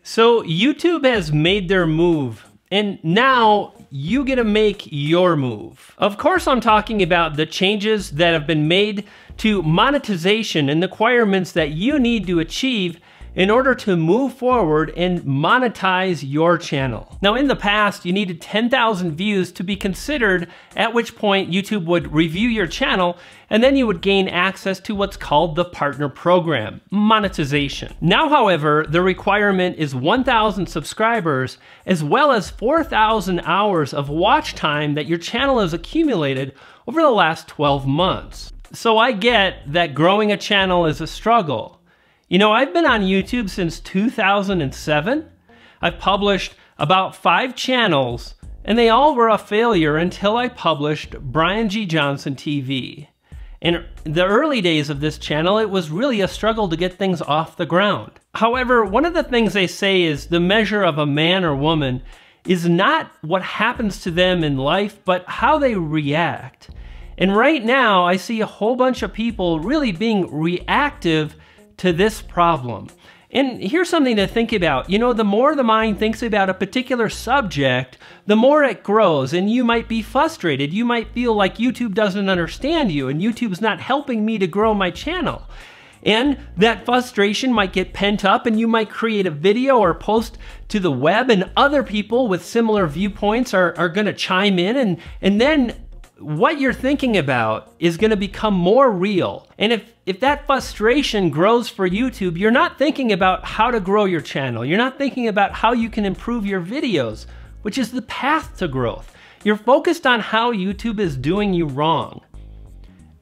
So YouTube has made their move, and now you get to make your move. Of course, I'm talking about the changes that have been made to monetization and the requirements that you need to achieve in order to move forward and monetize your channel. Now, in the past, you needed 10,000 views to be considered, at which point YouTube would review your channel, and then you would gain access to what's called the partner program, monetization. Now, however, the requirement is 1,000 subscribers, as well as 4,000 hours of watch time that your channel has accumulated over the last 12 months. So I get that growing a channel is a struggle. You know, I've been on YouTube since 2007. I've published about 5 channels, and they all were a failure until I published Brian G. Johnson TV. In the early days of this channel, it was really a struggle to get things off the ground. However, one of the things they say is the measure of a man or woman is not what happens to them in life, but how they react. And right now, I see a whole bunch of people really being reactive to this problem. And here's something to think about. You know, the more the mind thinks about a particular subject, the more it grows, and you might be frustrated. You might feel like YouTube doesn't understand you, and YouTube's not helping me to grow my channel. And that frustration might get pent up, and you might create a video or post to the web, and other people with similar viewpoints are gonna chime in, and then what you're thinking about is gonna become more real. And if that frustration grows for YouTube, you're not thinking about how to grow your channel. You're not thinking about how you can improve your videos, which is the path to growth. You're focused on how YouTube is doing you wrong.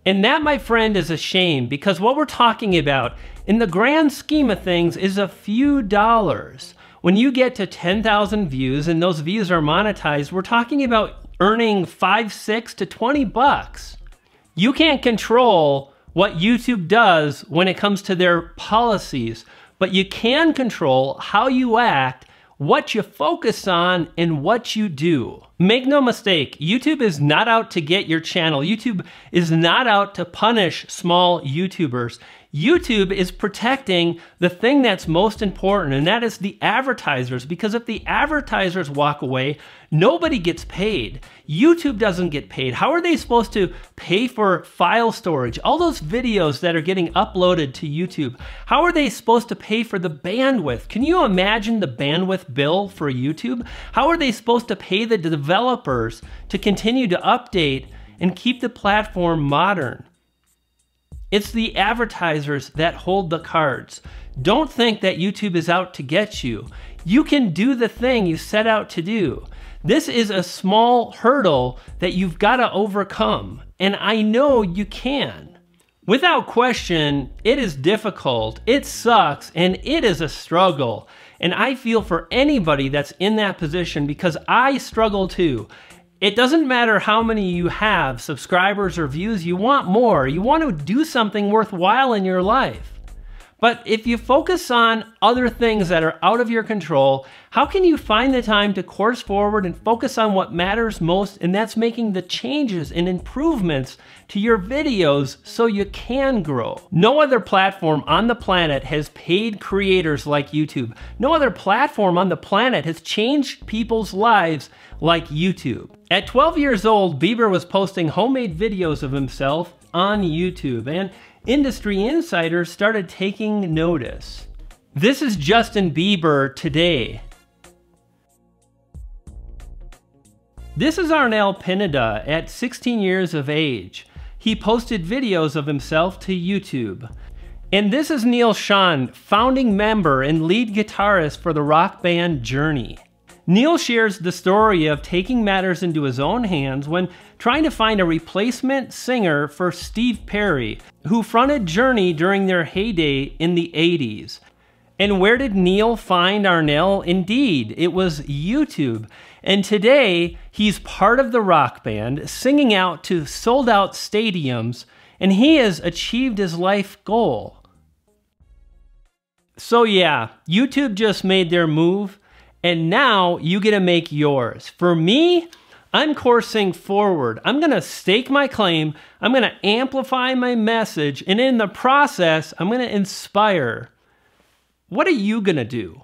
And that, my friend, is a shame, because what we're talking about in the grand scheme of things is a few dollars. When you get to 10,000 views and those views are monetized, we're talking about earning 5, 6 to 20 bucks. You can't control what YouTube does when it comes to their policies, but you can control how you act, what you focus on, and what you do. Make no mistake, YouTube is not out to get your channel. YouTube is not out to punish small YouTubers. YouTube is protecting the thing that's most important, and that is the advertisers, because if the advertisers walk away, nobody gets paid. YouTube doesn't get paid. How are they supposed to pay for file storage? All those videos that are getting uploaded to YouTube, how are they supposed to pay for the bandwidth? Can you imagine the bandwidth bill for YouTube? How are they supposed to pay the developers to continue to update and keep the platform modern? It's the advertisers that hold the cards. Don't think that YouTube is out to get you. You can do the thing you set out to do. This is a small hurdle that you've got to overcome, and I know you can. Without question, it is difficult, it sucks, and it is a struggle. And I feel for anybody that's in that position, because I struggle too. It doesn't matter how many you have, subscribers or views, you want more. You want to do something worthwhile in your life. But if you focus on other things that are out of your control, how can you find the time to course forward and focus on what matters most, and that's making the changes and improvements to your videos so you can grow? No other platform on the planet has paid creators like YouTube. No other platform on the planet has changed people's lives like YouTube. At 12 years old, Bieber was posting homemade videos of himself on YouTube, and industry insiders started taking notice. This is Justin Bieber today. This is Arnel Pineda at 16 years of age. He posted videos of himself to YouTube. And this is Neil Schon, founding member and lead guitarist for the rock band Journey. Neil shares the story of taking matters into his own hands when trying to find a replacement singer for Steve Perry, who fronted Journey during their heyday in the 80s. And where did Neil find Arnel? Indeed, it was YouTube. And today, he's part of the rock band, singing out to sold-out stadiums, and he has achieved his life goal. So yeah, YouTube just made their move, and now you get to make yours. For me, I'm coursing forward. I'm gonna stake my claim, I'm gonna amplify my message, and in the process, I'm gonna inspire. What are you gonna do?